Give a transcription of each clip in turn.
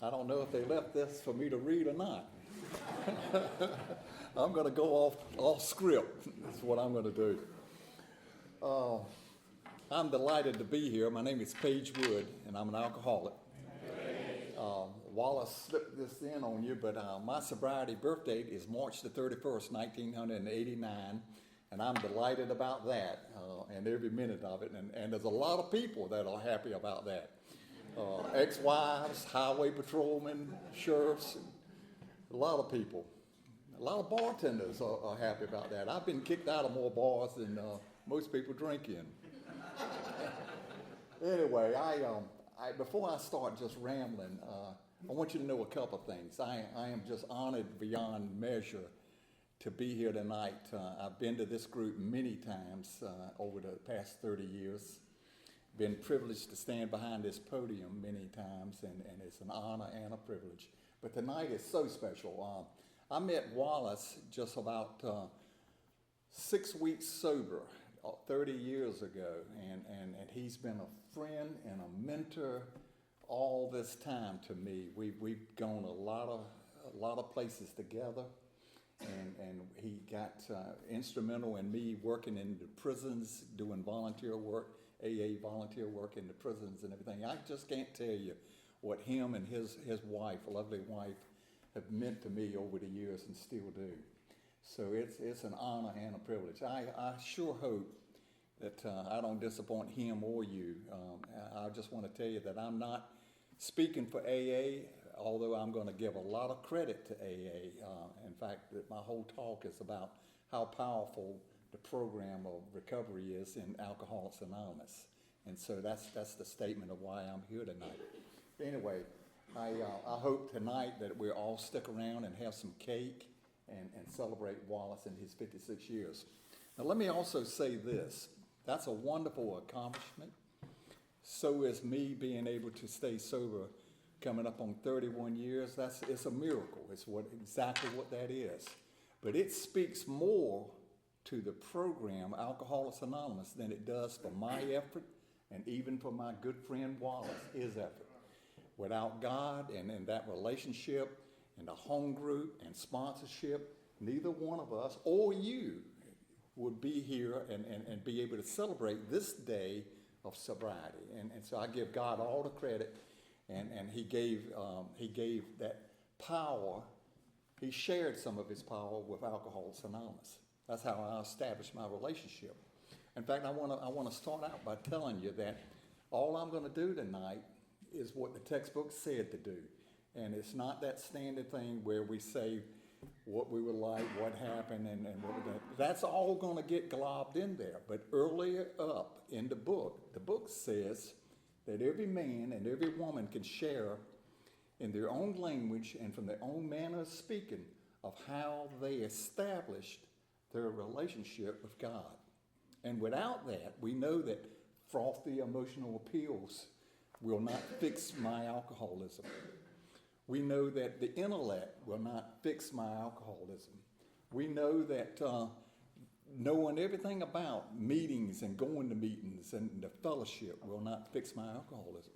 I don't know if they left this for me to read or not. I'm going to go off script. That's what I'm going to do. I'm delighted to be here. My name is Paige Wood, and I'm an alcoholic. Wallace slipped this in on you, but my sobriety birth date is March the 31st, 1989, and I'm delighted about that and every minute of it. And there's a lot of people that are happy about that. Ex-wives, highway patrolmen, sheriffs, a lot of people. A lot of bartenders are happy about that. I've been kicked out of more bars than most people drink in. Anyway, before I start just rambling, I want you to know a couple of things. I am just honored beyond measure to be here tonight. I've been to this group many times over the past 30 years. Been privileged to stand behind this podium many times, and it's an honor and a privilege. But tonight is so special. I met Wallace just about 6 weeks sober, 30 years ago, and he's been a friend and a mentor all this time to me. We've gone a lot of places together, and he got instrumental in me working in the prisons, doing volunteer work, AA volunteer work in the prisons and everything. I just can't tell you what him and his wife, a lovely wife, have meant to me over the years and still do. So it's an honor and a privilege. I sure hope that I don't disappoint him or you. I just want to tell you that I'm not speaking for AA, although I'm going to give a lot of credit to AA. In fact, that my whole talk is about how powerful the program of recovery is in Alcoholics Anonymous. And so that's the statement of why I'm here tonight. Anyway, I hope tonight that we'll all stick around and have some cake and celebrate Wallace and his 56 years. Now let me also say this. That's a wonderful accomplishment. So is me being able to stay sober coming up on 31 years. It's a miracle. It's exactly what that is. But it speaks more to the program Alcoholics Anonymous than it does for my effort and even for my good friend Wallace, his effort. Without God and that relationship and the home group and sponsorship, neither one of us or you would be here and be able to celebrate this day of sobriety. And so I give God all the credit, and he gave that power. He shared some of his power with Alcoholics Anonymous. That's how I established my relationship. In fact, I want to start out by telling you that all I'm going to do tonight is what the textbook said to do. And it's not that standard thing where we say what we would like, what happened, and what we're going to. That's all going to get globbed in there. But earlier up in the book says that every man and every woman can share in their own language and from their own manner of speaking of how they established their relationship with God. And without that, we know that frothy emotional appeals will not fix my alcoholism. We know that the intellect will not fix my alcoholism. We know that knowing everything about meetings and going to meetings and the fellowship will not fix my alcoholism.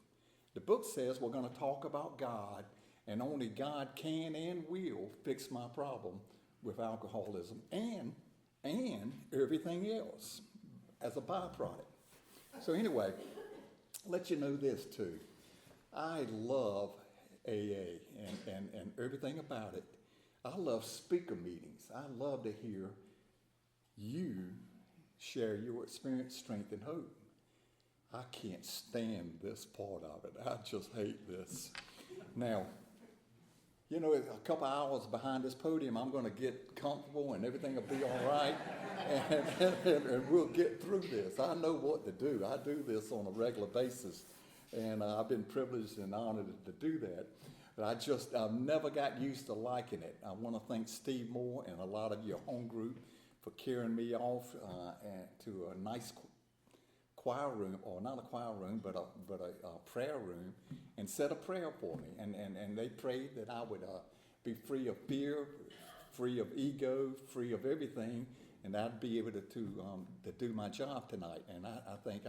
The book says we're going to talk about God, and only God can and will fix my problem with alcoholism and everything else as a byproduct. So anyway, let you know this too. I love AA and everything about it. I love speaker meetings. I love to hear you share your experience, strength, and hope. I can't stand this part of it. I just hate this. Now, you know, a couple hours behind this podium, I'm going to get comfortable and everything will be all right, and we'll get through this. I know what to do. I do this on a regular basis, and I've been privileged and honored to do that. But I've never got used to liking it. I want to thank Steve Moore and a lot of your home group for carrying me off to a nice choir room, or not a choir room, but a prayer room, and said a prayer for me. And they prayed that I would be free of fear, free of ego, free of everything, and I'd be able to do my job tonight. And I think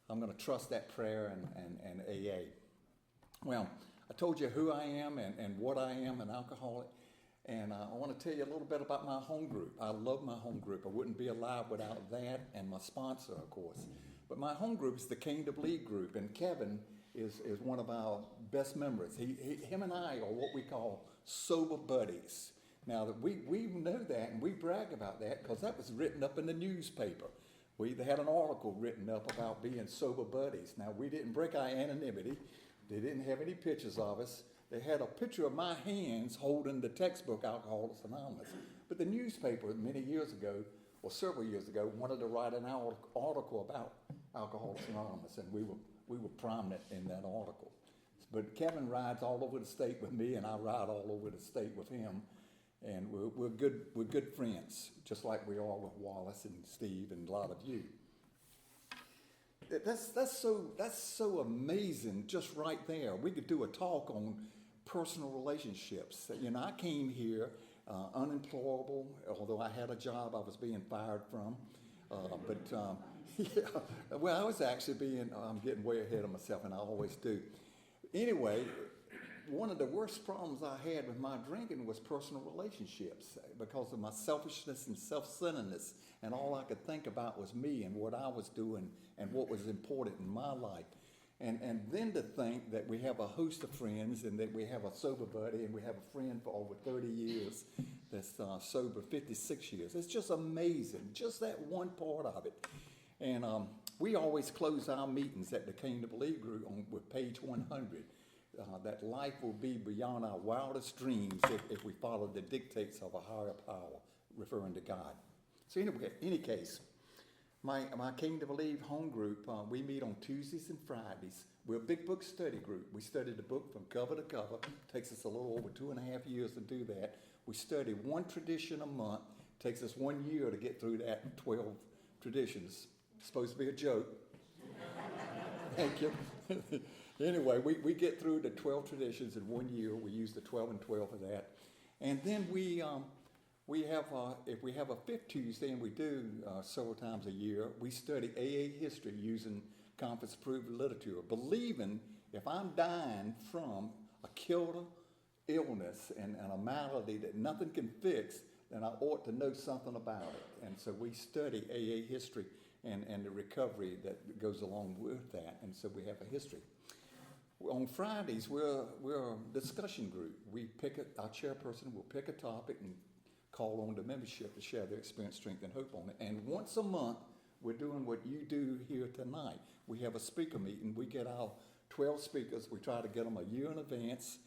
I'm going to trust that prayer and AA. Well, told you who I am and what I am, an alcoholic. And I want to tell you a little bit about my home group. I love my home group. I wouldn't be alive without that and my sponsor, of course. But my home group is the Kingdom League group, and Kevin is one of our best members. Him and I are what we call sober buddies. Now, we know that and we brag about that because that was written up in the newspaper. They had an article written up about being sober buddies. Now, we didn't break our anonymity. They didn't have any pictures of us. They had a picture of my hands holding the textbook Alcoholics Anonymous. But the newspaper many years ago, or several years ago, wanted to write an article about Alcoholics Anonymous, and we were prominent in that article. But Kevin rides all over the state with me, and I ride all over the state with him. And we're good friends, just like we are with Wallace and Steve and a lot of you. That's so amazing, just right there. We could do a talk on personal relationships. You know, I came here unemployable, although I had a job I was being fired from. Yeah, well, I was actually I'm getting way ahead of myself, and I always do. Anyway, one of the worst problems I had with my drinking was personal relationships because of my selfishness and self-centeredness, and all I could think about was me and what I was doing and what was important in my life. And then to think that we have a host of friends and that we have a sober buddy and we have a friend for over 30 years that's sober 56 years. It's just amazing, just that one part of it. And we always close our meetings at the Kingdom League group with page 100. That life will be beyond our wildest dreams if we follow the dictates of a higher power, referring to God. So anyway, any case, my Kingdom League home group, we meet on Tuesdays and Fridays. We're a big book study group. We study the book from cover to cover. Takes us a little over 2.5 years to do that. We study one tradition a month. Takes us 1 year to get through that 12 traditions. Supposed to be a joke. Thank you. Anyway, we get through the 12 traditions in 1 year. We use the 12 and 12 for that. And then we have, if we have a fifth Tuesday, and we do several times a year, we study AA history using conference-approved literature, believing if I'm dying from a killer illness and a malady that nothing can fix, then I ought to know something about it. And so we study AA history and the recovery that goes along with that. And so we have a history. On Fridays, we're a discussion group. Our chairperson will pick a topic and call on the membership to share their experience, strength, and hope on it. And once a month, we're doing what you do here tonight. We have a speaker meeting. We get our 12 speakers. We try to get them a year in advance,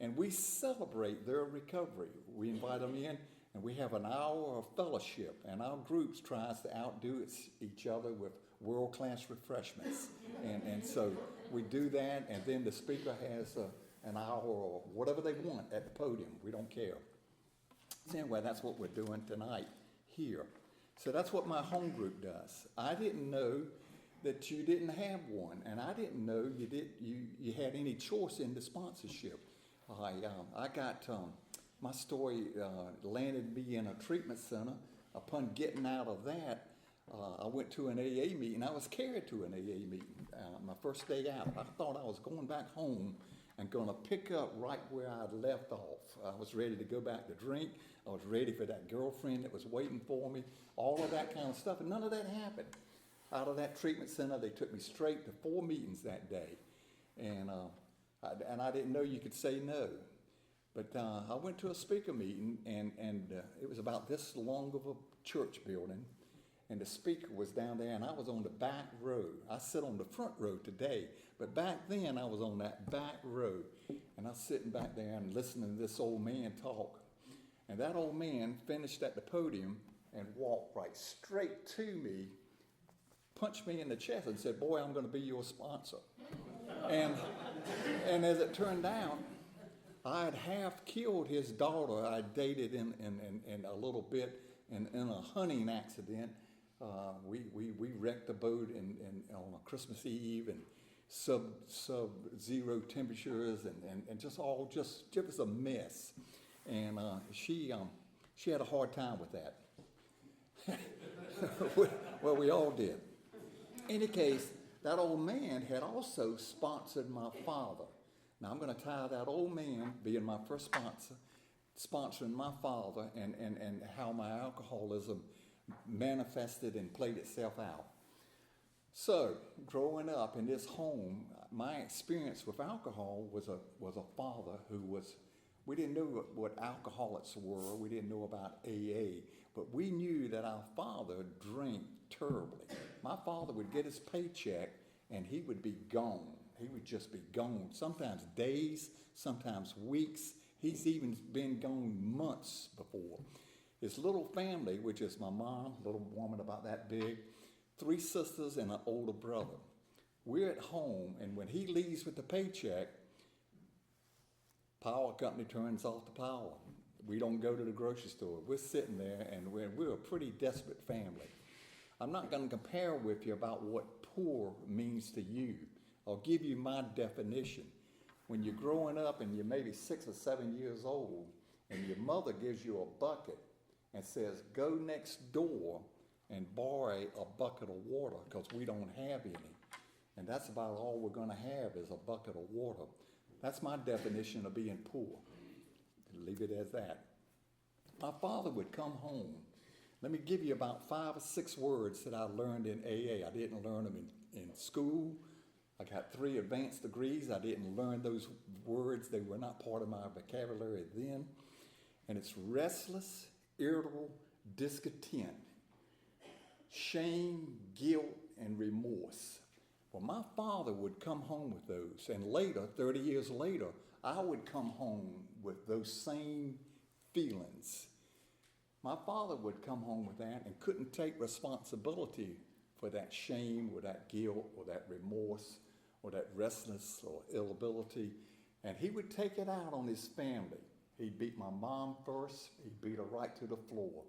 and we celebrate their recovery. We invite them in, and we have an hour of fellowship, and our groups tries to outdo each other with world-class refreshments. And so we do that, and then the speaker has an hour or whatever they want at the podium. We don't care. So anyway, that's what we're doing tonight here. So that's what my home group does. I didn't know that you didn't have one, and I didn't know you had any choice in the sponsorship. I got my story landed me in a treatment center. Upon getting out of that, I went to an AA meeting. I was carried to an AA meeting my first day out. I thought I was going back home and going to pick up right where I'd left off. I was ready to go back to drink. I was ready for that girlfriend that was waiting for me, all of that kind of stuff, and none of that happened. Out of that treatment center, they took me straight to 4 meetings that day, and I didn't know you could say no. But I went to a speaker meeting, and it was about this long of a church building, and the speaker was down there, and I was on the back row. I sit on the front row today, but back then I was on that back row, and I was sitting back there and listening to this old man talk. And that old man finished at the podium and walked right straight to me, punched me in the chest and said, "Boy, I'm going to be your sponsor." And as it turned out, I had half killed his daughter I dated in a little bit in a hunting accident. We wrecked the boat on a Christmas Eve and sub-zero temperatures and just it was a mess. And she had a hard time with that. Well, we all did. In any case, that old man had also sponsored my father. Now I'm going to tie that old man being my first sponsor, sponsoring my father, and how my alcoholism manifested and played itself out. So, growing up in this home, my experience with alcohol was a father who was, we didn't know what alcoholics were, we didn't know about AA, but we knew that our father drank terribly. My father would get his paycheck and he would be gone. He would just be gone, sometimes days, sometimes weeks. He's even been gone months before. His little family, which is my mom, little woman about that big, 3 sisters and an older brother. We're at home, and when he leaves with the paycheck, power company turns off the power. We don't go to the grocery store. We're sitting there, and we're a pretty desperate family. I'm not going to compare with you about what poor means to you. I'll give you my definition. When you're growing up and you're maybe 6 or 7 years old, and your mother gives you a bucket and says, go next door and borrow a bucket of water because we don't have any. And that's about all we're going to have is a bucket of water. That's my definition of being poor. Leave it as that. My father would come home. Let me give you about 5 or 6 words that I learned in AA. I didn't learn them in school. I got 3 advanced degrees. I didn't learn those words. They were not part of my vocabulary then. And it's restless, irritable, discontent, shame, guilt, and remorse. Well, my father would come home with those, and later, 30 years later, I would come home with those same feelings. My father would come home with that and couldn't take responsibility for that shame or that guilt or that remorse or that restlessness or irritability, and he would take it out on his family. He'd beat my mom first. He'd beat her right to the floor.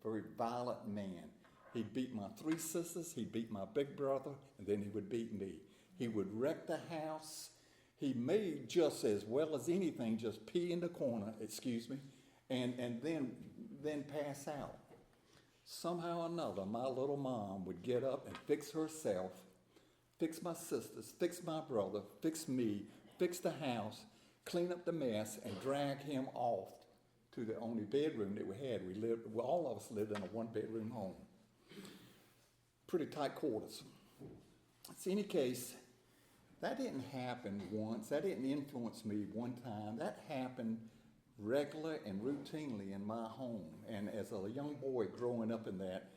Very violent man. He'd beat my 3 sisters, he'd beat my big brother, and then he would beat me. He would wreck the house. He made just as well as anything, just pee in the corner, and then pass out. Somehow or another, my little mom would get up and fix herself, fix my sisters, fix my brother, fix me, fix the house, clean up the mess, and drag him off to the only bedroom that we had. All of us lived in a 1-bedroom home. Pretty tight quarters. In any case, that didn't happen once. That didn't influence me one time. That happened regular and routinely in my home. And as a young boy growing up in that,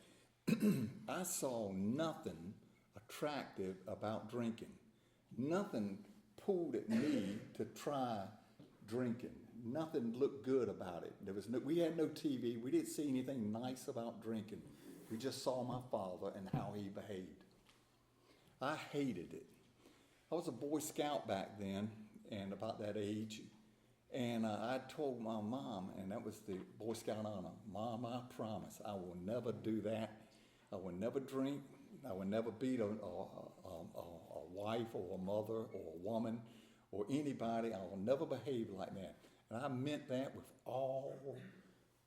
I saw nothing attractive about drinking. Nothing pulled at me to try drinking. Nothing looked good about it. We had no TV. We didn't see anything nice about drinking. We just saw my father and how he behaved. I hated it. I was a Boy Scout back then, and about that age, and I told my mom, and that was the Boy Scout honor, Mom, I promise I will never do that. I will never drink. I will never beat a wife or a mother or a woman or anybody. I will never behave like that. And I meant that with all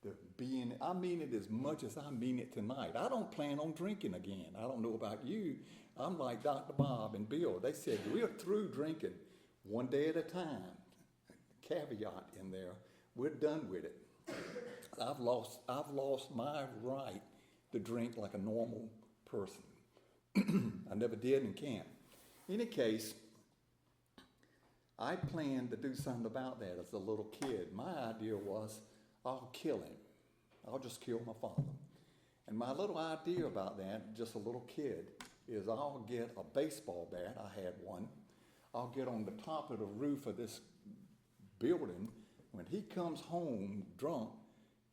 the being. I mean it as much as I mean it tonight. I don't plan on drinking again. I don't know about you. I'm like Dr. Bob and Bill. They said, we're through drinking one day at a time. Caveat in there. We're done with it. I've lost my right to drink like a normal person. I never did and can't. In any case, I planned to do something about that as a little kid. My idea was, I'll kill him. I'll just kill my father. And my little idea about that, just a little kid, is I'll get a baseball bat. I had one. I'll get on the top of the roof of this building. When he comes home drunk,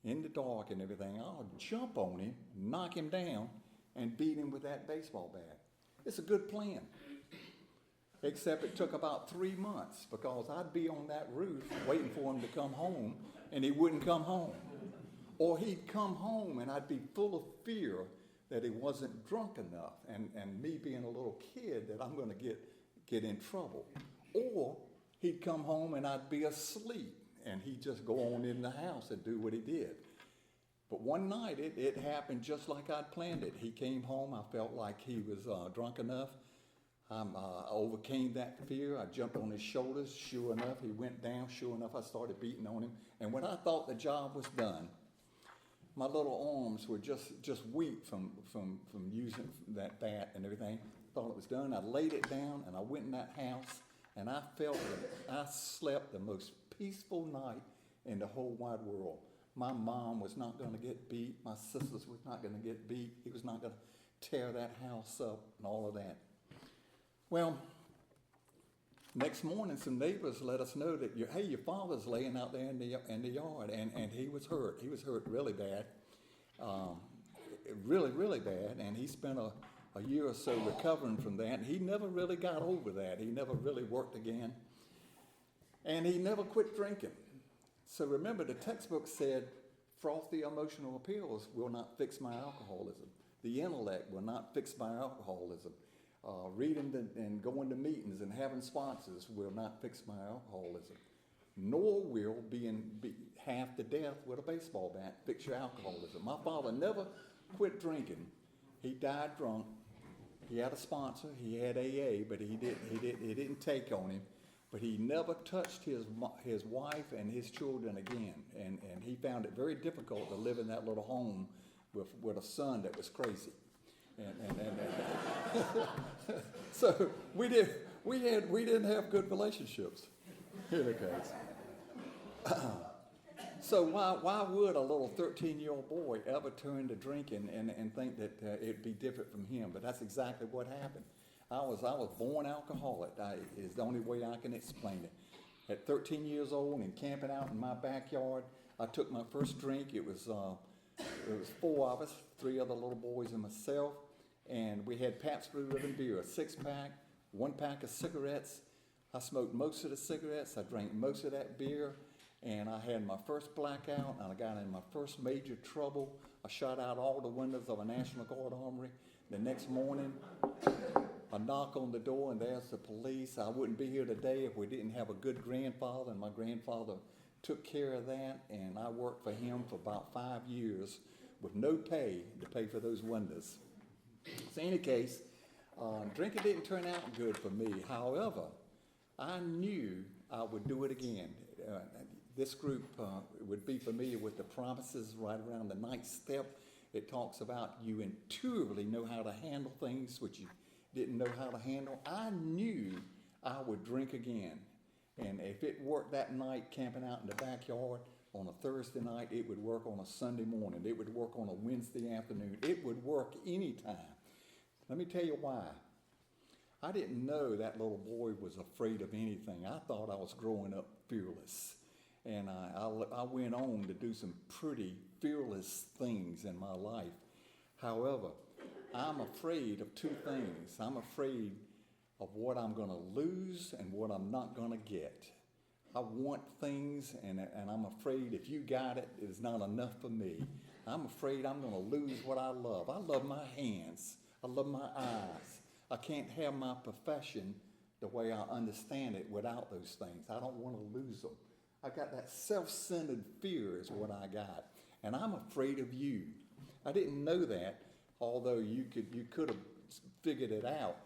in the dark and everything, I'll jump on him, knock him down, and beat him with that baseball bat. It's a good plan. Except it took about 3 months because I'd be on that roof waiting for him to come home, and he wouldn't come home. Or he'd come home and I'd be full of fear that he wasn't drunk enough, and me being a little kid that I'm going to get in trouble. Or he'd come home and I'd be asleep and he'd just go on in the house and do what he did. But one night it happened just like I'd planned it. He came home, I felt like he was drunk enough. I overcame that fear. I jumped on his shoulders. Sure enough, he went down. Sure enough, I started beating on him. And when I thought the job was done, my little arms were just weak from using that bat and everything. Thought it was done. I laid it down and I went in that house and I felt that I slept the most peaceful night in the whole wide world. My mom was not going to get beat. My sisters was not going to get beat. He was not going to tear that house up and all of that. Well, next morning, some neighbors let us know that your father's laying out there in the yard, and he was hurt. He was hurt really bad, really bad, and he spent a year or so recovering from that. And he never really got over that. He never really worked again, and he never quit drinking. So remember, the textbook said, frothy emotional appeals will not fix my alcoholism. The intellect will not fix my alcoholism. Reading and going to meetings and having sponsors will not fix my alcoholism. Nor will being half to death with a baseball bat fix your alcoholism. My father never quit drinking. He died drunk. He had a sponsor. He had AA, but it didn't take on him. But he never touched his wife and his children again. And he found it very difficult to live in that little home with a son that was crazy. So we didn't have good relationships. Here it goes. So why would a little 13-year-old boy ever turn to drinking and think that it'd be different from him? But that's exactly what happened. I was born alcoholic. Is the only way I can explain it. At 13 years old and camping out in my backyard, I took my first drink. It was 4 of us, 3 other little boys and myself, and we had Pabst Blue Ribbon beer, a 6-pack, 1 pack of cigarettes. I smoked most of the cigarettes. I drank most of that beer, and I had my first blackout, and I got in my first major trouble. I shot out all the windows of a National Guard armory. The next morning, I knock on the door, and there's the police. I wouldn't be here today if we didn't have a good grandfather, and my grandfather took care of that, and I worked for him for about 5 years with no pay to pay for those windows. So in any case, drinking didn't turn out good for me. However, I knew I would do it again. This group would be familiar with the promises right around the 9th step. It talks about you intuitively know how to handle things which you didn't know how to handle. I knew I would drink again. And if it worked that night camping out in the backyard on a Thursday night, it would work on a Sunday morning. It would work on a Wednesday afternoon. It would work anytime. Let me tell you why. I didn't know that little boy was afraid of anything. I thought I was growing up fearless. And I went on to do some pretty fearless things in my life. However, I'm afraid of 2 things. I'm afraid of what I'm going to lose and what I'm not going to get. I want things, and I'm afraid if you got it, it's not enough for me. I'm afraid I'm going to lose what I love. I love my hands. I love my eyes. I can't have my profession the way I understand it without those things. I don't want to lose them. I got that self-centered fear is what I got. And I'm afraid of you. I didn't know that, although you could have figured it out.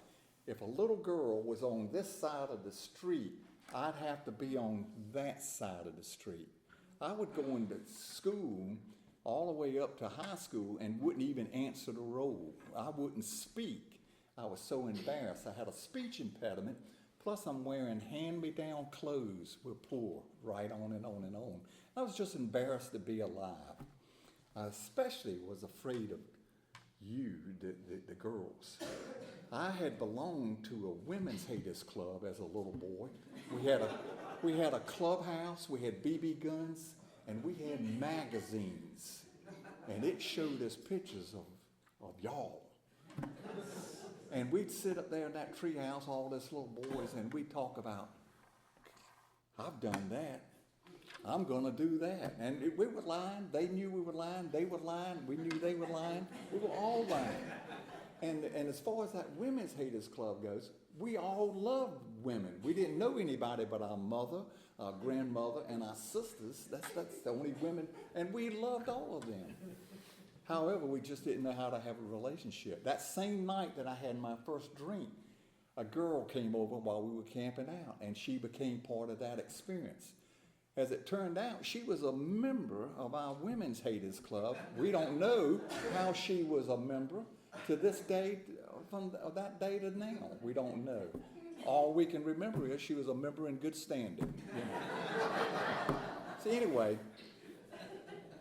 If a little girl was on this side of the street, I'd have to be on that side of the street. I would go into school all the way up to high school and wouldn't even answer the roll. I wouldn't speak. I was so embarrassed. I had a speech impediment, plus I'm wearing hand-me-down clothes. We're poor, right on and on and on. I was just embarrassed to be alive. I especially was afraid of you, the girls. I had belonged to a women's haters club as a little boy. We had a clubhouse, we had BB guns, and we had magazines. And it showed us pictures of y'all. And we'd sit up there in that treehouse, all these little boys, and we'd talk about, I've done that. I'm going to do that. And we were lying. They knew we were lying. They were lying. We knew they were lying. We were all lying. And as far as that women's haters club goes, we all loved women. We didn't know anybody but our mother, our grandmother, and our sisters. That's the only women. And we loved all of them. However, we just didn't know how to have a relationship. That same night that I had my first drink, a girl came over while we were camping out, and she became part of that experience. As it turned out, she was a member of our Women's Haters Club. We don't know how she was a member to this day, from that day to now. We don't know. All we can remember is she was a member in good standing. You know. So anyway,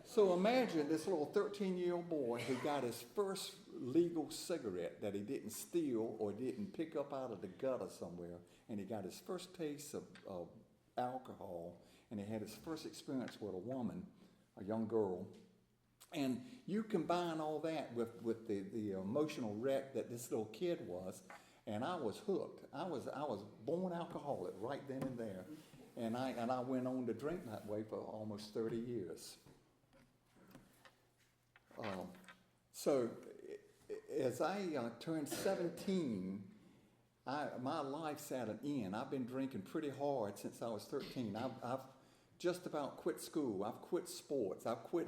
so imagine this little 13-year-old boy who got his first legal cigarette that he didn't steal or didn't pick up out of the gutter somewhere, and he got his first taste of alcohol, and he had his first experience with a woman, a young girl. And you combine all that with the emotional wreck that this little kid was, and I was hooked. I was born alcoholic right then and there, and I went on to drink that way for almost 30 years. So as I turned 17, my life's at an end. I've been drinking pretty hard since I was 13. I've just about quit school. I've quit sports. I've quit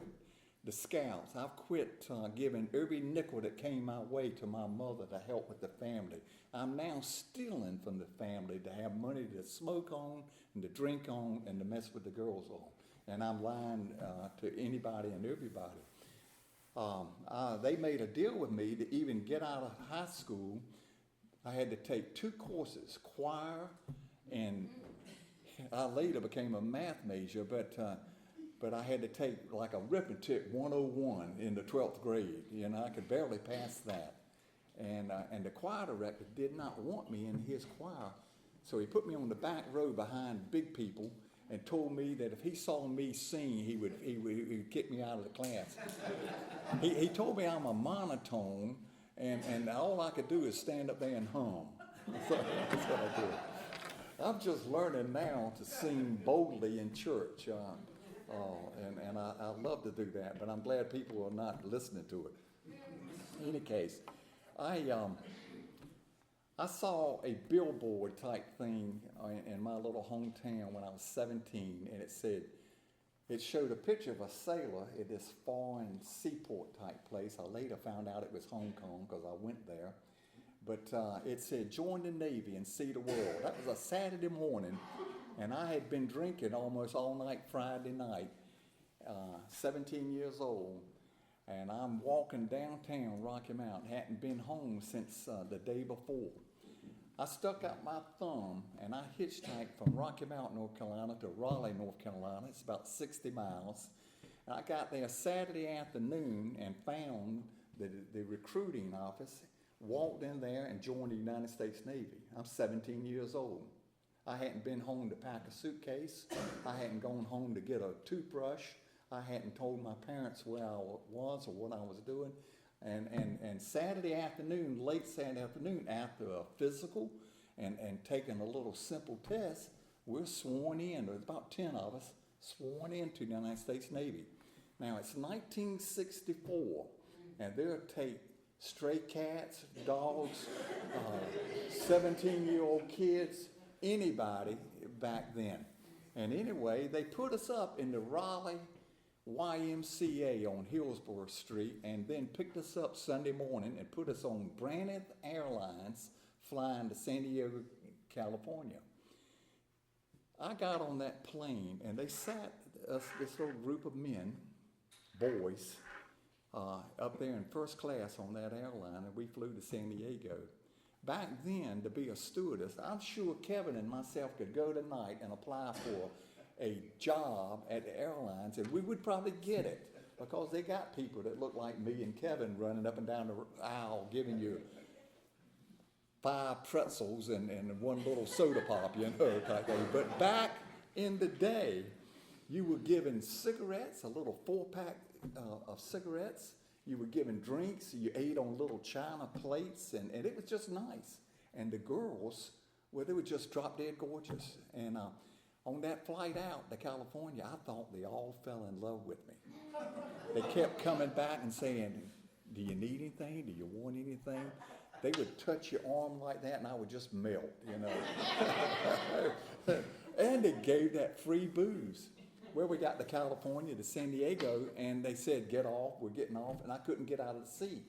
the Scouts. I've quit giving every nickel that came my way to my mother to help with the family. I'm now stealing from the family to have money to smoke on and to drink on and to mess with the girls on. And I'm lying to anybody and everybody. They made a deal with me to even get out of high school. I had to take 2 courses, choir, and I later became a math major, but I had to take like arithmetic 101 in the 12th grade. You know, I could barely pass that. And the choir director did not want me in his choir, so he put me on the back row behind big people and told me that if he saw me sing, he would kick me out of the class. He told me I'm a monotone, and all I could do is stand up there and hum. So that's what I did. I'm just learning now to sing boldly in church, and I love to do that, but I'm glad people are not listening to it. In any case, I saw a billboard type thing in my little hometown when I was 17, and it showed a picture of a sailor at this foreign seaport type place. I later found out it was Hong Kong because I went there. But it said, join the Navy and see the world. That was a Saturday morning, and I had been drinking almost all night Friday night, 17 years old. And I'm walking downtown Rocky Mountain, hadn't been home since the day before. I stuck out my thumb, and I hitchhiked from Rocky Mountain, North Carolina to Raleigh, North Carolina. It's about 60 miles. And I got there Saturday afternoon and found the recruiting office, walked in there and joined the United States Navy. I'm 17 years old. I hadn't been home to pack a suitcase. I hadn't gone home to get a toothbrush. I hadn't told my parents where I was or what I was doing. And Saturday afternoon, late Saturday afternoon, after a physical and taking a little simple test, we're sworn in. There's about 10 of us sworn into the United States Navy. Now, it's 1964, and they'll take stray cats, dogs, 17-year-old kids, anybody back then. And anyway, they put us up in the Raleigh YMCA on Hillsborough Street, and then picked us up Sunday morning and put us on Braniff Airlines flying to San Diego, California. I got on that plane, and they sat us, this little group of men, boys, up there in first class on that airline, and we flew to San Diego. Back then, to be a stewardess, I'm sure Kevin and myself could go tonight and apply for a job at the airlines, and we would probably get it because they got people that look like me and Kevin running up and down the aisle giving you 5 pretzels and 1 little soda pop, you know, type thing. But back in the day, you were given cigarettes, a little 4-pack of cigarettes. You were given drinks. You ate on little china plates, and it was just nice. And the girls, well, they were just drop dead gorgeous. And on that flight out to California, I thought they all fell in love with me. They kept coming back and saying, do you need anything? Do you want anything? They would touch your arm like that, and I would just melt, you know. And they gave that free booze. Well, we got to California, to San Diego, and they said, get off, we're getting off, and I couldn't get out of the seat.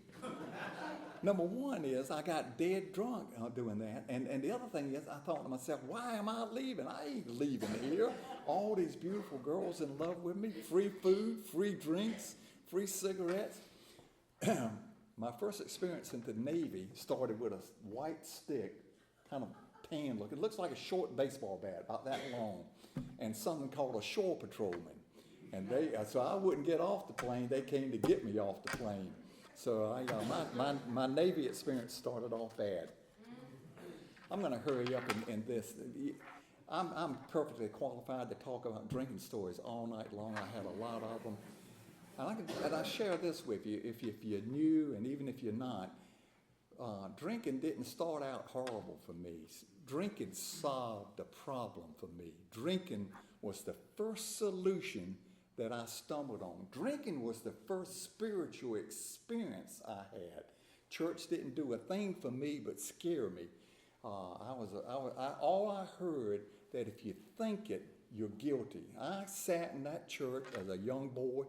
Number one is I got dead drunk doing that. And the other thing is I thought to myself, why am I leaving? I ain't leaving here. All these beautiful girls in love with me, free food, free drinks, free cigarettes. My first experience in the Navy started with a white stick, kind of tan looking. It looks like a short baseball bat, about that long, and something called a shore patrolman. And so I wouldn't get off the plane. They came to get me off the plane. So my Navy experience started off bad. I'm going to hurry up in this. I'm perfectly qualified to talk about drinking stories all night long. I had a lot of them. And I share this with you, if you're new and even if you're not, drinking didn't start out horrible for me. Drinking solved the problem for me. Drinking was the first solution that I stumbled on. Drinking was the first spiritual experience I had. Church didn't do a thing for me but scare me. All I heard that if you think it, you're guilty. I sat in that church as a young boy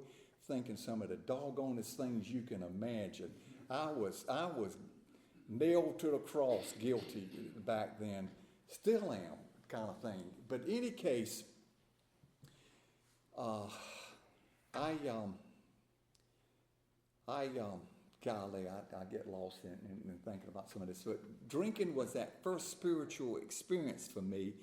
thinking some of the doggonest things you can imagine. I was nailed to the cross guilty back then. Still am, kind of thing. But in any case, I get lost in thinking about some of this. But drinking was that first spiritual experience for me.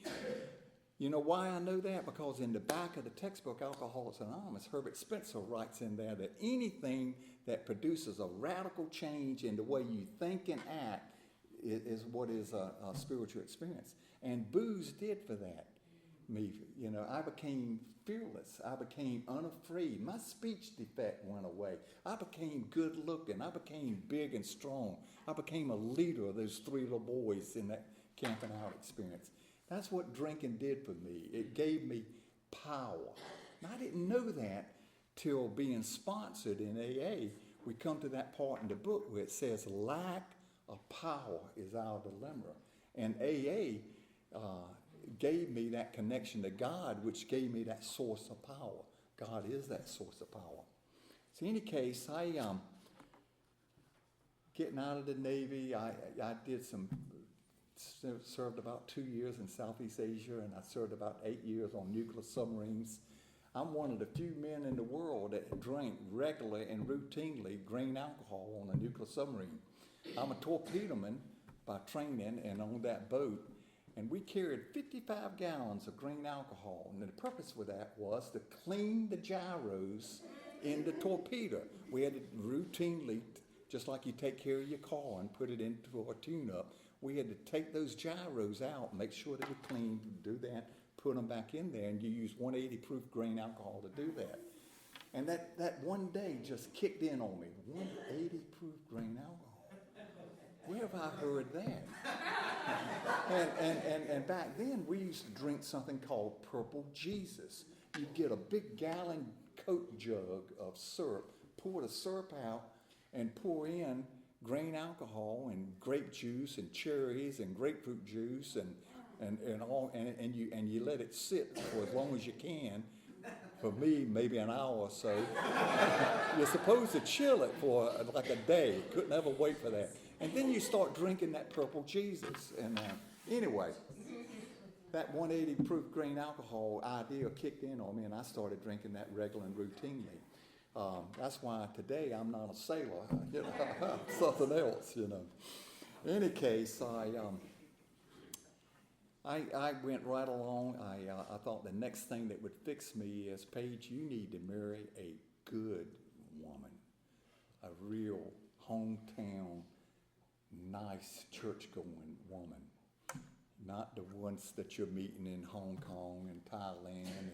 You know why I know that? Because in the back of the textbook, Alcoholics Anonymous, Herbert Spencer writes in there that anything that produces a radical change in the way you think and act is what is a spiritual experience. And booze did for that. I became fearless. I became unafraid. My speech defect went away. I became good looking. I became big and strong. I became a leader of those 3 little boys in that camping out experience. That's what drinking did for me. It gave me power. And I didn't know that till being sponsored in AA. We come to that part in the book where it says lack of power is our dilemma. And AA gave me that connection to God, which gave me that source of power. God is that source of power. So in any case, getting out of the Navy, I served about 2 years in Southeast Asia, and I served about 8 years on nuclear submarines. I'm one of the few men in the world that drank regularly and routinely grain alcohol on a nuclear submarine. I'm a torpedoman by training and on that boat. And we carried 55 gallons of grain alcohol. And the purpose for that was to clean the gyros in the torpedo. We had to routinely, just like you take care of your car and put it into a tune-up, we had to take those gyros out, make sure they were clean, do that, put them back in there, and you use 180 proof grain alcohol to do that. And that one day just kicked in on me, 180 proof grain alcohol. Where have I heard that? and back then, we used to drink something called Purple Jesus. You'd get a big gallon Coke jug of syrup, pour the syrup out, and pour in grain alcohol and grape juice and cherries and grapefruit juice and you let it sit for as long as you can. For me, maybe an hour or so. You're supposed to chill it for like a day. Couldn't ever wait for that. And then you start drinking that Purple Jesus. And anyway, that 180 proof grain alcohol idea kicked in on me, and I started drinking that regular and routinely. That's why today I'm not a sailor, something else, In any case, I went right along. I thought the next thing that would fix me is, Paige, you need to marry a good woman, a real hometown, nice church-going woman, not the ones that you're meeting in Hong Kong and Thailand and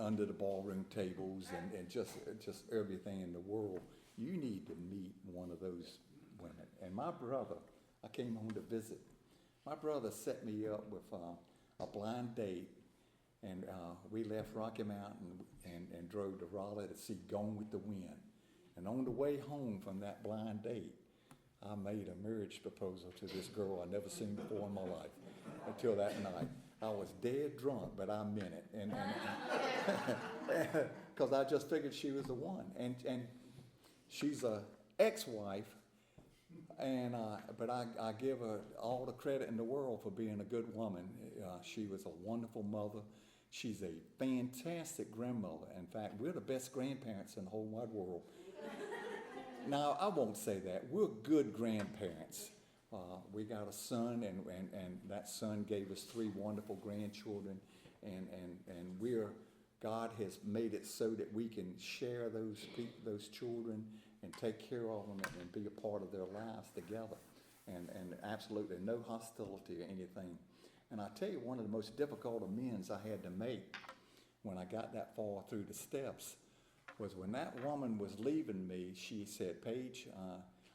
under the ballroom tables and just everything in the world. You need to meet one of those women. And my brother, I came home to visit. My brother set me up with a blind date, and we left Rocky Mountain and drove to Raleigh to see Gone with the Wind. And on the way home from that blind date, I made a marriage proposal to this girl I'd never seen before in my life until that night. I was dead drunk, but I meant it, and because I just figured she was the one. And she's a ex-wife But I give her all the credit in the world for being a good woman. She was a wonderful mother. She's a fantastic grandmother. In fact, we're the best grandparents in the whole wide world. Now, I won't say that. We're good grandparents. We got a son, and that son gave us 3 wonderful grandchildren, and God has made it so that we can share those children and take care of them and be a part of their lives together, and absolutely no hostility or anything. And I tell you, one of the most difficult amends I had to make when I got that far through the steps was when that woman was leaving me. She said, "Paige,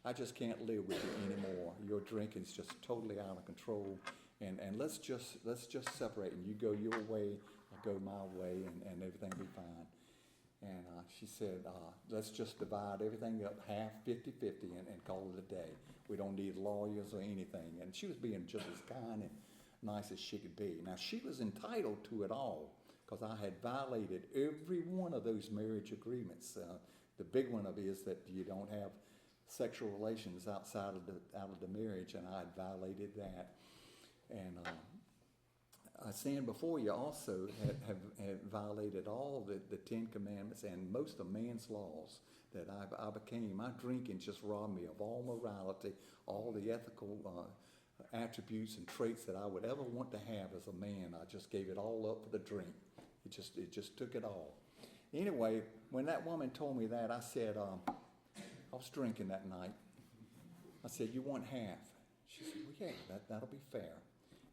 I just can't live with you anymore. Your drinking's just totally out of control, and let's just separate, and you go your way, I'll go my way, and everything will be fine." And she said, "Let's just divide everything up half, 50-50, and call it a day. We don't need lawyers or anything." And she was being just as kind and nice as she could be. Now, she was entitled to it all because I had violated every one of those marriage agreements. The big one of it is that you don't have sexual relations outside of the marriage, and I had violated that. And I stand before you also have violated all the 10 Commandments and most of man's laws that I became. My drinking just robbed me of all morality, all the ethical attributes and traits that I would ever want to have as a man. I just gave it all up for the drink. It just took it all. Anyway, when that woman told me that, I said, I was drinking that night. I said, "You want half?" She said, "Well, yeah, that'll be fair.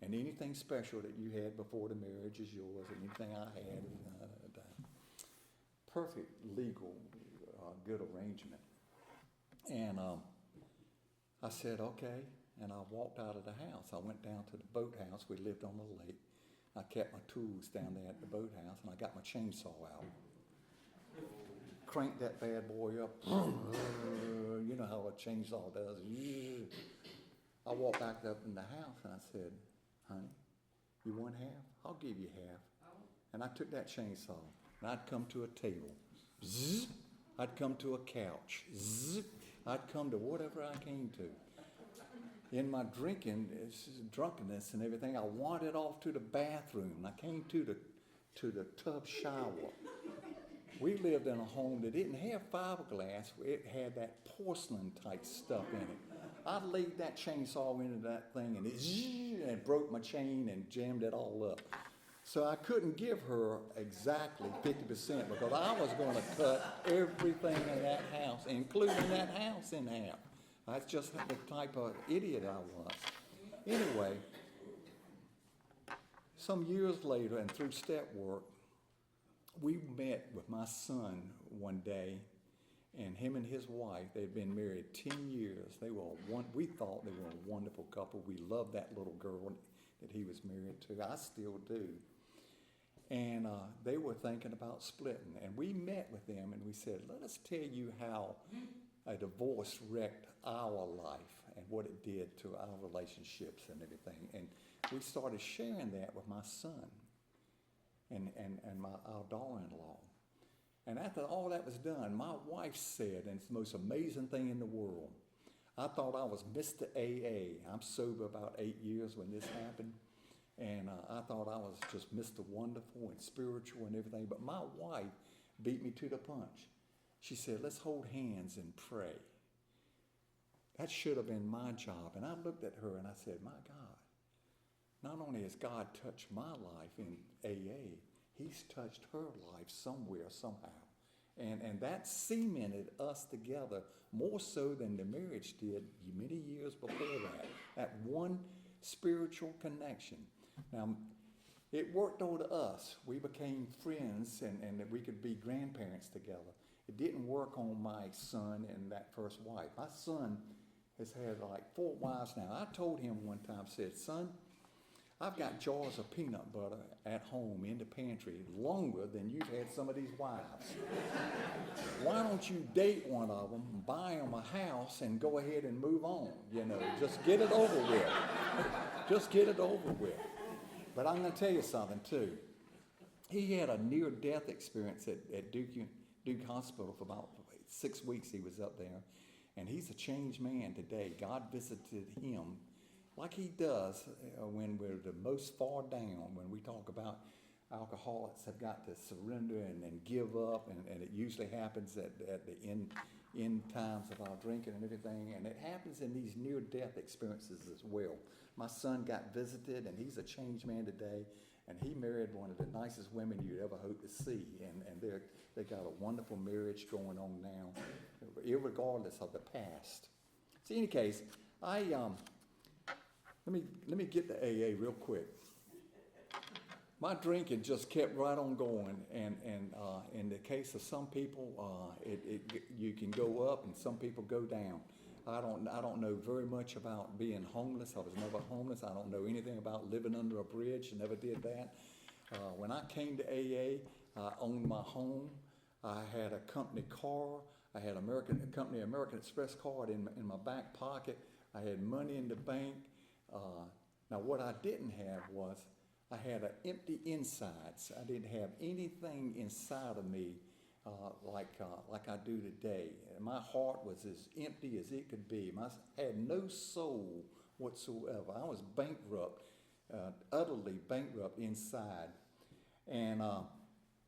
And anything special that you had before the marriage is yours, and anything I had, perfect legal, good arrangement." And I said, "Okay," and I walked out of the house. I went down to the boathouse. We lived on the lake. I kept my tools down there at the boathouse, and I got my chainsaw out. Cranked that bad boy up. You know how a chainsaw does. I walked back up in the house, and I said, "Honey, you want half? I'll give you half." And I took that chainsaw, and I'd come to a table. Zzz. I'd come to a couch. Zzz. I'd come to whatever I came to. In my drunkenness and everything, I wandered off to the bathroom. I came to the tub shower. We lived in a home that didn't have fiberglass. It had that porcelain type stuff in it. I laid that chainsaw into that thing, and it broke my chain and jammed it all up. So I couldn't give her exactly 50% because I was going to cut everything in that house, including that house, in half. That's just the type of idiot I was. Anyway, some years later and through step work, we met with my son one day, and him and his wife, they'd been married 10 years. We thought they were a wonderful couple. We loved that little girl that he was married to. I still do. And they were thinking about splitting. And we met with them, and we said, "Let us tell you how a divorce wrecked our life and what it did to our relationships and everything." And we started sharing that with my son and our daughter-in-law. And after all that was done, my wife said, and it's the most amazing thing in the world, I thought I was Mr. AA. I'm sober about 8 years when this happened. And I thought I was just Mr. Wonderful and spiritual and everything. But my wife beat me to the punch. She said, "Let's hold hands and pray." That should have been my job. And I looked at her and I said, "My God, not only has God touched my life in AA, He's touched her life somewhere, somehow." And that cemented us together more so than the marriage did many years before that. That one spiritual connection. Now, it worked on us. We became friends and we could be grandparents together. It didn't work on my son and that first wife. My son has had like 4 wives now. I told him one time, I said, "Son, I've got jars of peanut butter at home in the pantry longer than you've had some of these wives. Why don't you date one of them, buy them a house, and go ahead and move on? Just get it over with. Just get it over with." But I'm going to tell you something, too. He had a near-death experience at Duke Hospital for about 6 weeks. He was up there. And he's a changed man today. God visited him like he does when we're the most far down, when we talk about alcoholics have got to surrender and give up, and it usually happens at the end times of our drinking and everything, and it happens in these near-death experiences as well. My son got visited, and he's a changed man today, and he married one of the nicest women you'd ever hope to see, and they got a wonderful marriage going on now, irregardless of the past. So in any case, let me get to AA real quick. My drinking just kept right on going, and in the case of some people, you can go up, and some people go down. I don't know very much about being homeless. I was never homeless. I don't know anything about living under a bridge. Never did that. When I came to AA, I owned my home. I had a company car. I had American Express card in my back pocket. I had money in the bank. Now what I didn't have was I had an empty insides. I didn't have anything inside of me like I do today. And my heart was as empty as it could be. I had no soul whatsoever. I was bankrupt, utterly bankrupt inside. And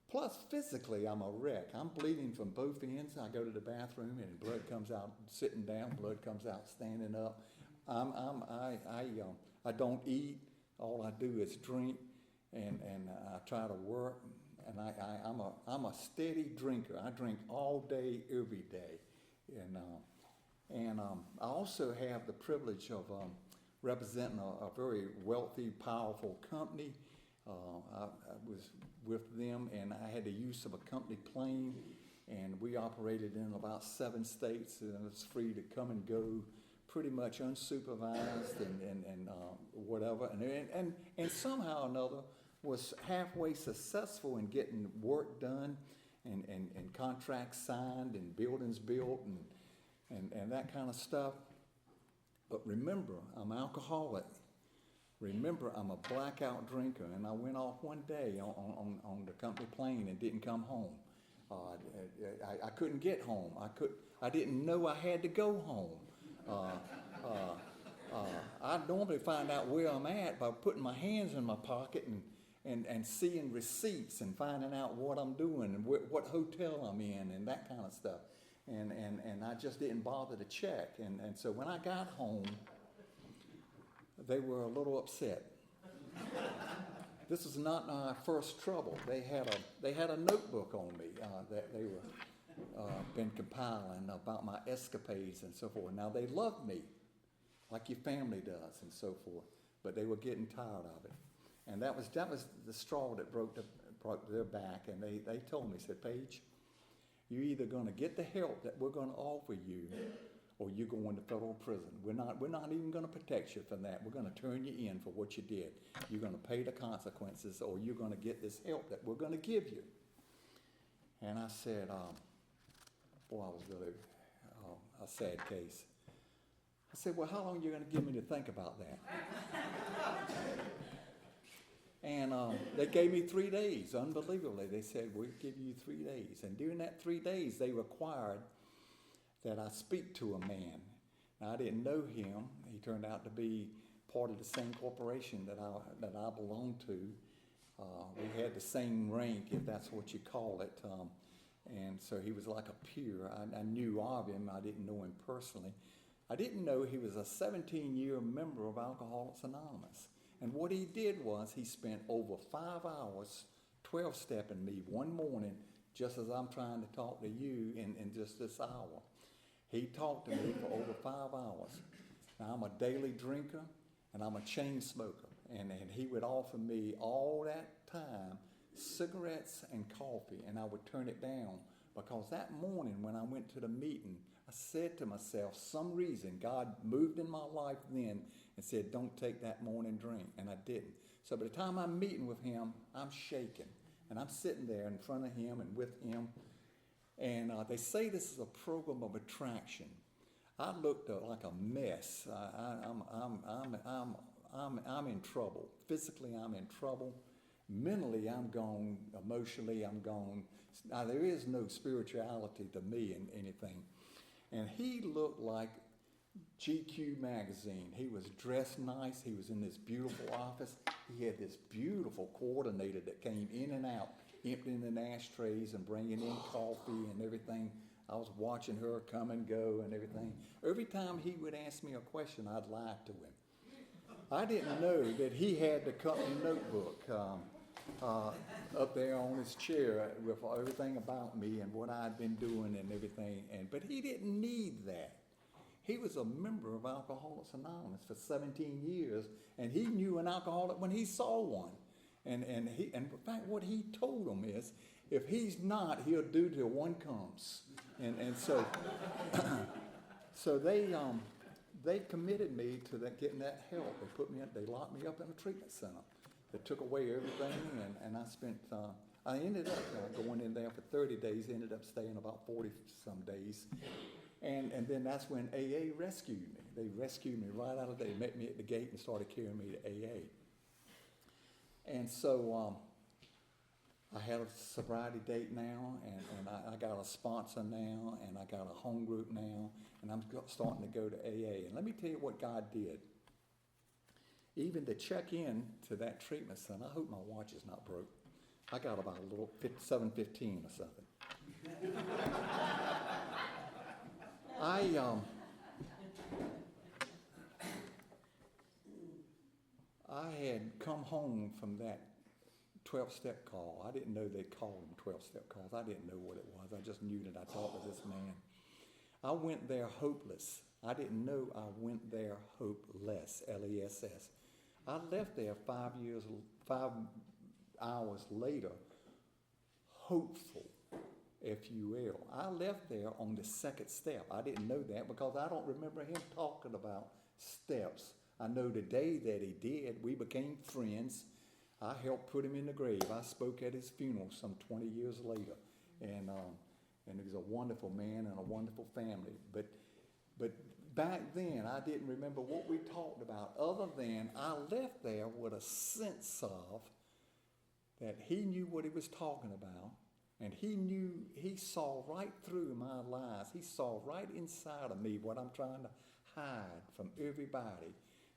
plus physically, I'm a wreck. I'm bleeding from both ends. I go to the bathroom and blood comes out sitting down, blood comes out standing up. I don't eat. All I do is drink, and I try to work, and I'm a steady drinker. I drink all day, every day, and I also have the privilege of representing a very wealthy, powerful company. I was with them, and I had the use of a company plane, and we operated in about 7 states, and it was free to come and go, pretty much unsupervised and whatever, and somehow or another was halfway successful in getting work done and contracts signed and buildings built and that kind of stuff. But remember, I'm alcoholic. Remember, I'm a blackout drinker, and I went off one day on the company plane and didn't come home. I couldn't get home. I didn't know I had to go home. I normally find out where I'm at by putting my hands in my pocket and seeing receipts and finding out what I'm doing and what hotel I'm in and that kind of stuff. And I just didn't bother to check. And so when I got home, they were a little upset. This was not my first trouble. They had a notebook on me that they were been compiling about my escapades and so forth. Now they loved me, like your family does, and so forth. But they were getting tired of it, and that was the straw that broke their back. And they told me, said, Paige, you're either going to get the help that we're going to offer you, or you're going to federal prison. We're not even going to protect you from that. We're going to turn you in for what you did. You're going to pay the consequences, or you're going to get this help that we're going to give you. And I said, boy, I was really a sad case. I said, well, how long are you going to give me to think about that? And they gave me 3 days, unbelievably. They said, we'll give you 3 days. And during that 3 days, they required that I speak to a man. Now, I didn't know him. He turned out to be part of the same corporation that I belonged to. We had the same rank, if that's what you call it. And so he was like a peer. I knew of him. I didn't know him personally. I didn't know he was a 17-year member of Alcoholics Anonymous. And what he did was he spent over 5 hours 12-stepping me one morning, just as I'm trying to talk to you in just this hour. He talked to me for over 5 hours. Now, I'm a daily drinker, and I'm a chain smoker. And he would offer me all that time cigarettes and coffee, and I would turn it down, because that morning when I went to the meeting, I said to myself, some reason God moved in my life then and said, don't take that morning drink, and I didn't. So by the time I'm meeting with him, I'm shaking, and I'm sitting there in front of him and with him, and they say this is a program of attraction. I looked like a mess. I'm in trouble. Physically, I'm in trouble. Mentally, I'm gone. Emotionally, I'm gone. Now, there is no spirituality to me in anything. And he looked like GQ magazine. He was dressed nice. He was in this beautiful office. He had this beautiful coordinator that came in and out, emptying the ashtrays and bringing in coffee and everything. I was watching her come and go and everything. Every time he would ask me a question, I'd lie to him. I didn't know that he had the company notebook up there on his chair with everything about me and what I'd been doing and everything. But he didn't need that. He was a member of Alcoholics Anonymous for 17 years, and he knew an alcoholic when he saw one. And in fact, what he told him is, if he's not, he'll do till one comes. And so, so they committed me to getting that help. They locked me up in a treatment center. They took away everything, and I ended up going in there for 30 days, ended up staying about 40 some days. And then that's when AA rescued me. They rescued me right out of there. They met me at the gate and started carrying me to AA. And so I had a sobriety date now, and I got a sponsor now, and I got a home group now, and I'm starting to go to AA. And let me tell you what God did. Even to check in to that treatment center, I hope my watch is not broke. I got about a little 7:15 or something. I had come home from that 12-step call. I didn't know they called them 12-step calls. I didn't know what it was. I just knew that I talked to this man. I went there hopeless. I didn't know I went there hopeless, L-E-S-S. I left there 5 hours later, hopeful, if you will. I left there on the second step. I didn't know that because I don't remember him talking about steps. I know the day that he did, we became friends. I helped put him in the grave. I spoke at his funeral some 20 years later. And he was a wonderful man and a wonderful family. But back then, I didn't remember what we talked about other than I left there with a sense of that he knew what he was talking about. And he saw right through my lies. He saw right inside of me what I'm trying to hide from everybody,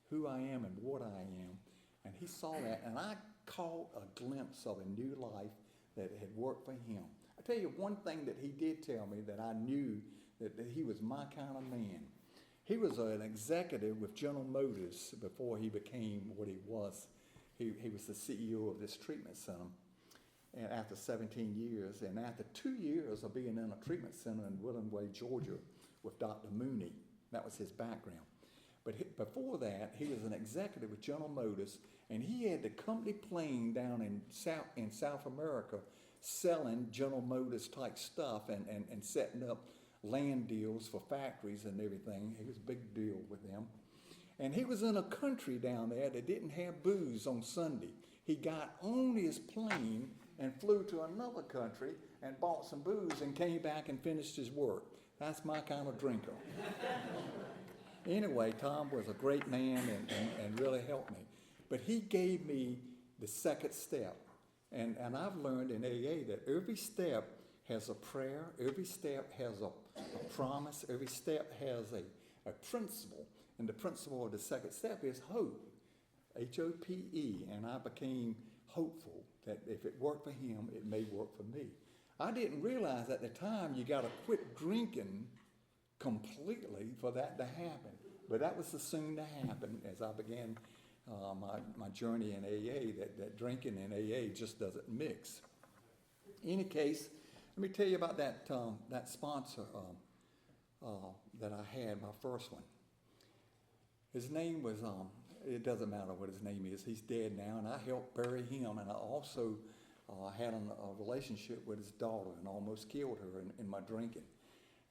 who I am and what I am. And he saw that, and I caught a glimpse of a new life that had worked for him. I tell you one thing that he did tell me that I knew that he was my kind of man. He was an executive with General Motors before he became what he was. He was the CEO of this treatment center. And after 17 years, and after 2 years of being in a treatment center in Woodland Way, Georgia, with Dr. Mooney, that was his background. But before that, he was an executive with General Motors, and he had the company plane down in South America selling General Motors type stuff and setting up land deals for factories and everything. He was a big deal with them. And he was in a country down there that didn't have booze on Sunday. He got on his plane and flew to another country and bought some booze and came back and finished his work. That's my kind of drinker. Anyway, Tom was a great man and really helped me. But he gave me the second step. And I've learned in AA that every step has a prayer, every step has a promise, every step has a principle. And the principle of the second step is hope, H-O-P-E. And I became hopeful that if it worked for him, it may work for me. I didn't realize at the time you got to quit drinking completely for that to happen. But that was the soon to happen as I began my journey in AA, that drinking in AA just doesn't mix. In any case, let me tell you about that sponsor that I had, my first one. His name was, it doesn't matter what his name is, he's dead now, and I helped bury him, and I also had a relationship with his daughter and almost killed her in my drinking.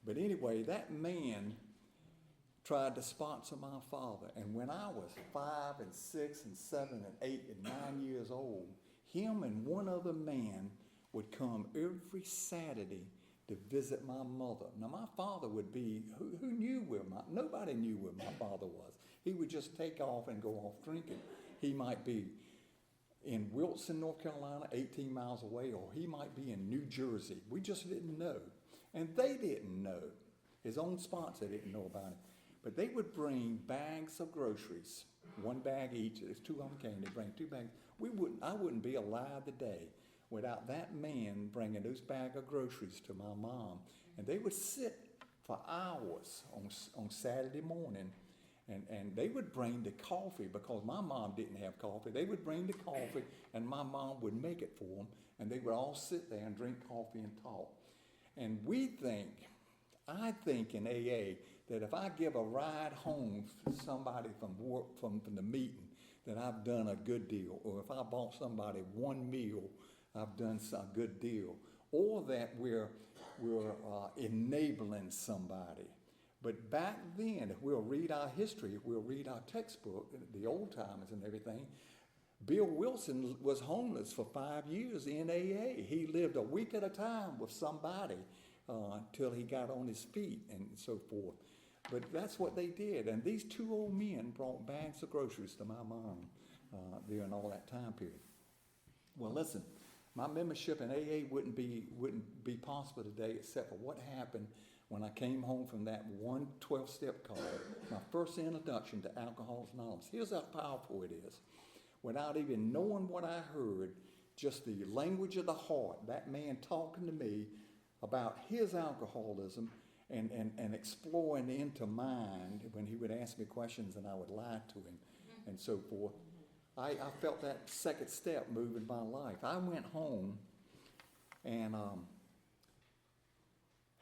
But anyway, that man tried to sponsor my father. And when I was 5 and 6 and 7 and 8 and 9 years old, him and one other man would come every Saturday to visit my mother. Now my father would be, who knew nobody knew where my father was. He would just take off and go off drinking. He might be in Wilson, North Carolina, 18 miles away, or he might be in New Jersey. We just didn't know. And they didn't know. His own sponsor didn't know about it. But they would bring bags of groceries, one bag each. There's two of them came. They bring two bags. I wouldn't be alive today without that man bringing those bag of groceries to my mom. And they would sit for hours on Saturday morning, and they would bring the coffee because my mom didn't have coffee. They would bring the coffee, and my mom would make it for them, and they would all sit there and drink coffee and talk. And I think in AA that if I give a ride home to somebody from work, from the meeting, that I've done a good deal. Or if I bought somebody one meal, I've done a good deal. Or that we're enabling somebody. But back then, if we'll read our history, if we'll read our textbook, the old timers and everything, Bill Wilson was homeless for 5 years in AA. He lived a week at a time with somebody until he got on his feet and so forth. But that's what they did. And these two old men brought bags of groceries to my mom during all that time period. Well, listen, my membership in AA wouldn't be possible today except for what happened when I came home from that 1 12-step call, my first introduction to Alcoholics Anonymous. Here's how powerful it is. Without even knowing what I heard, just the language of the heart, that man talking to me about his alcoholism and exploring into mine when he would ask me questions and I would lie to him and so forth. I felt that second step move in my life. I went home and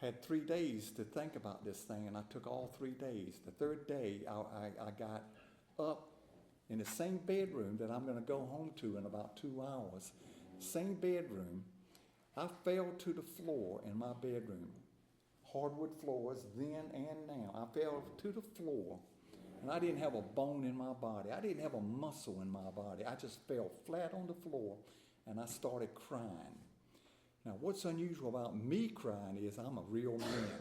had 3 days to think about this thing, and I took all 3 days. The third day, I got up in the same bedroom that I'm going to go home to in about 2 hours. Same bedroom. I fell to the floor in my bedroom. Hardwood floors then and now. I fell to the floor, and I didn't have a bone in my body. I didn't have a muscle in my body. I just fell flat on the floor, and I started crying. Now, what's unusual about me crying is I'm a real man.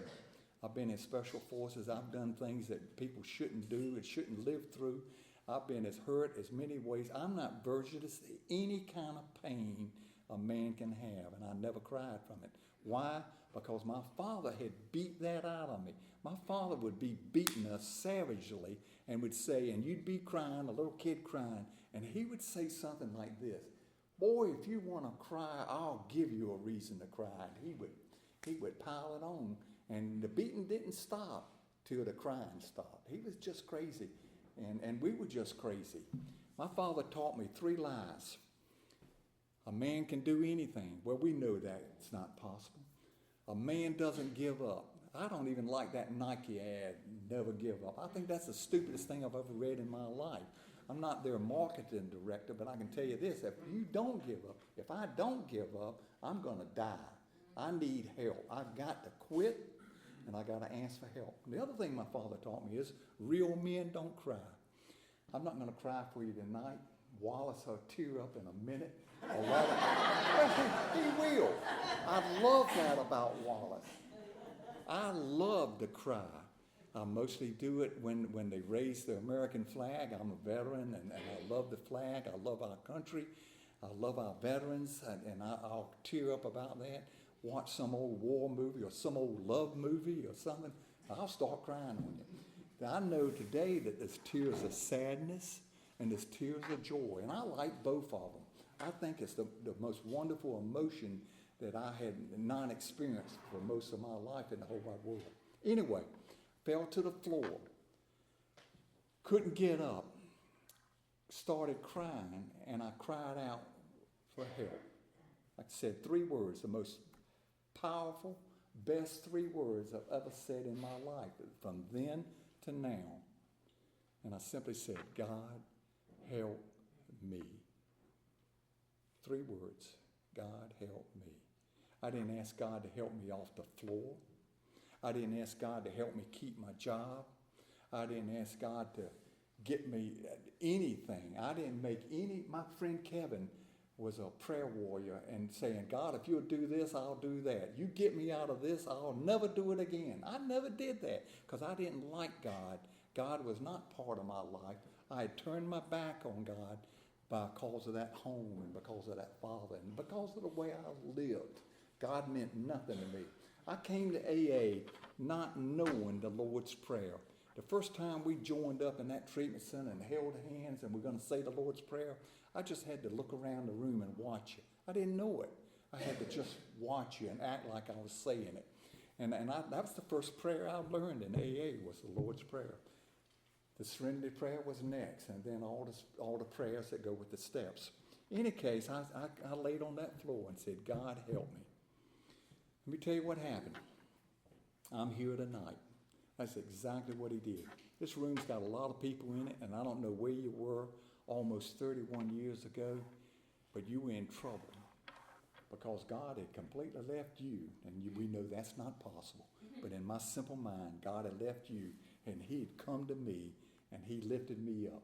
I've been in special forces. I've done things that people shouldn't do and shouldn't live through. I've been as hurt as many ways. I'm not virgin to any kind of pain a man can have, and I never cried from it. Why? Because my father had beat that out of me. My father would be beating us savagely and would say, and you'd be crying, a little kid crying, and he would say something like this: "Boy, if you want to cry, I'll give you a reason to cry." And he would pile it on, and the beating didn't stop till the crying stopped. He was just crazy, and we were just crazy. My father taught me 3 lies. A man can do anything. Well, we know that it's not possible. A man doesn't give up. I don't even like that Nike ad, "Never give up." I think that's the stupidest thing I've ever read in my life. I'm not their marketing director, but I can tell you this: if you don't give up, if I don't give up, I'm going to die. I need help. I've got to quit, and I got to ask for help. The other thing my father taught me is real men don't cry. I'm not going to cry for you tonight. Wallace will tear up in a minute. He will. I love that about Wallace. I love to cry. I mostly do it when they raise the American flag. I'm a veteran, and I love the flag. I love our country. I love our veterans, and I'll tear up about that. Watch some old war movie or some old love movie or something, I'll start crying on it. Now, I know today that there's tears of sadness and there's tears of joy, and I like both of them. I think it's the most wonderful emotion that I had not experienced for most of my life in the whole wide world. Anyway, fell to the floor, couldn't get up, started crying, and I cried out for help. I said 3 words, the most powerful, best 3 words I've ever said in my life, from then to now. And I simply said, "God, help me." 3 words, "God, help me." I didn't ask God to help me off the floor. I didn't ask God to help me keep my job. I didn't ask God to get me anything. I didn't make any. My friend Kevin was a prayer warrior and saying, "God, if you'll do this, I'll do that. You get me out of this, I'll never do it again." I never did that because I didn't like God. God was not part of my life. I had turned my back on God because of that home and because of that father and because of the way I lived. God meant nothing to me. I came to AA not knowing the Lord's Prayer. The first time we joined up in that treatment center and held hands and we're going to say the Lord's Prayer, I just had to look around the room and watch it. I didn't know it. I had to just watch you and act like I was saying it. And that was the first prayer I learned in AA, was the Lord's Prayer. The Serenity Prayer was next, and then all the prayers that go with the steps. In any case, I laid on that floor and said, God, help me. Let me tell you what happened. I'm here tonight. That's exactly what he did. This room's got a lot of people in it, and I don't know where you were almost 31 years ago, but you were in trouble because God had completely left you, and we know that's not possible. But in my simple mind, God had left you, and he had come to me, and he lifted me up.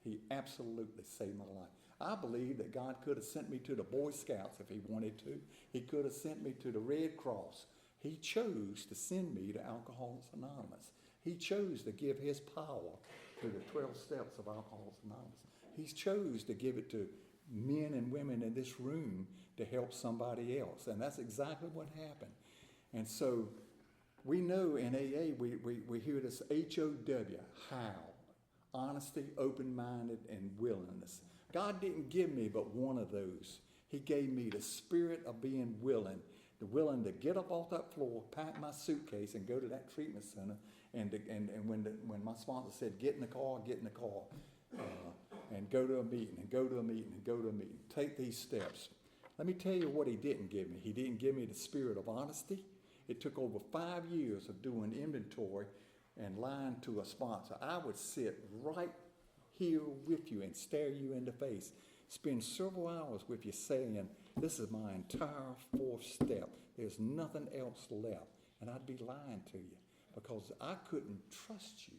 He absolutely saved my life. I believe that God could have sent me to the Boy Scouts if he wanted to. He could have sent me to the Red Cross. He chose to send me to Alcoholics Anonymous. He chose to give his power to the 12 steps of Alcoholics Anonymous. He chose to give it to men and women in this room to help somebody else. And that's exactly what happened. And so we know in AA, we hear this HOW, how. Honesty, open-minded, and willingness. God didn't give me but one of those. He gave me the spirit of being willing to get up off that floor, pack my suitcase, and go to that treatment center. And when my sponsor said, get in the car, and go to a meeting, and go to a meeting, and go to a meeting. Take these steps. Let me tell you what he didn't give me. He didn't give me the spirit of honesty. It took over 5 years of doing inventory and lying to a sponsor. I would sit right here with you and stare you in the face, spend several hours with you saying, this is my entire 4th step. There's nothing else left. And I'd be lying to you because I couldn't trust you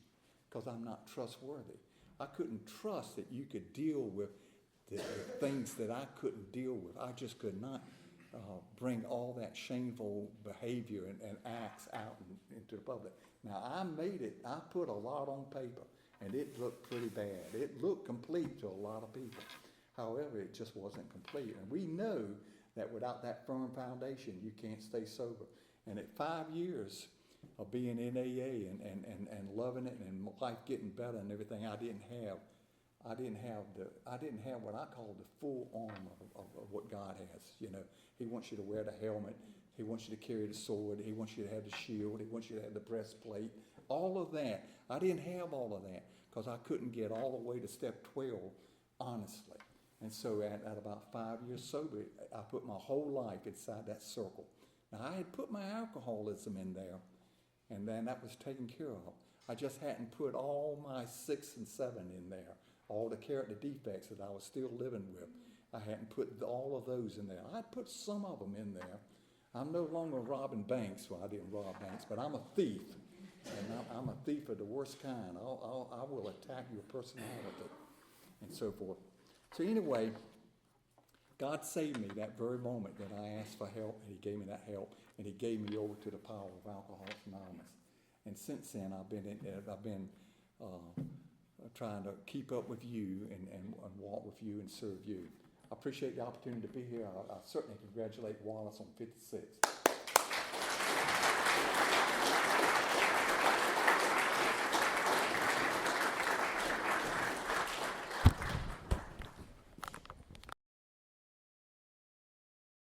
because I'm not trustworthy. I couldn't trust that you could deal with the things that I couldn't deal with. I just could not bring all that shameful behavior and acts out into the public. Now, I made it. I put a lot on paper, and it looked pretty bad. It looked complete to a lot of people. However, it just wasn't complete. And we know that without that firm foundation, you can't stay sober. And at 5 years of being in AA and loving it and life getting better and everything, I didn't have what I call the full arm of what God has. You know, he wants you to wear the helmet. He wants you to carry the sword. He wants you to have the shield. He wants you to have the breastplate. All of that. I didn't have all of that because I couldn't get all the way to step 12 honestly. And so at about 5 years sober, I put my whole life inside that circle. Now, I had put my alcoholism in there, and then that was taken care of. I just hadn't put all my 6 and 7 in there, all the character defects that I was still living with. I hadn't put all of those in there. I'd put some of them in there. I'm no longer robbing banks. Well, I didn't rob banks, but I'm a thief. And I'm a thief of the worst kind. I will attack your personality and so forth. So anyway, God saved me that very moment that I asked for help, and he gave me that help, and he gave me over to the power of Alcoholics Anonymous. And since then, I've been trying to keep up with you and walk with you and serve you. I appreciate the opportunity to be here. I certainly congratulate Wallace on 56.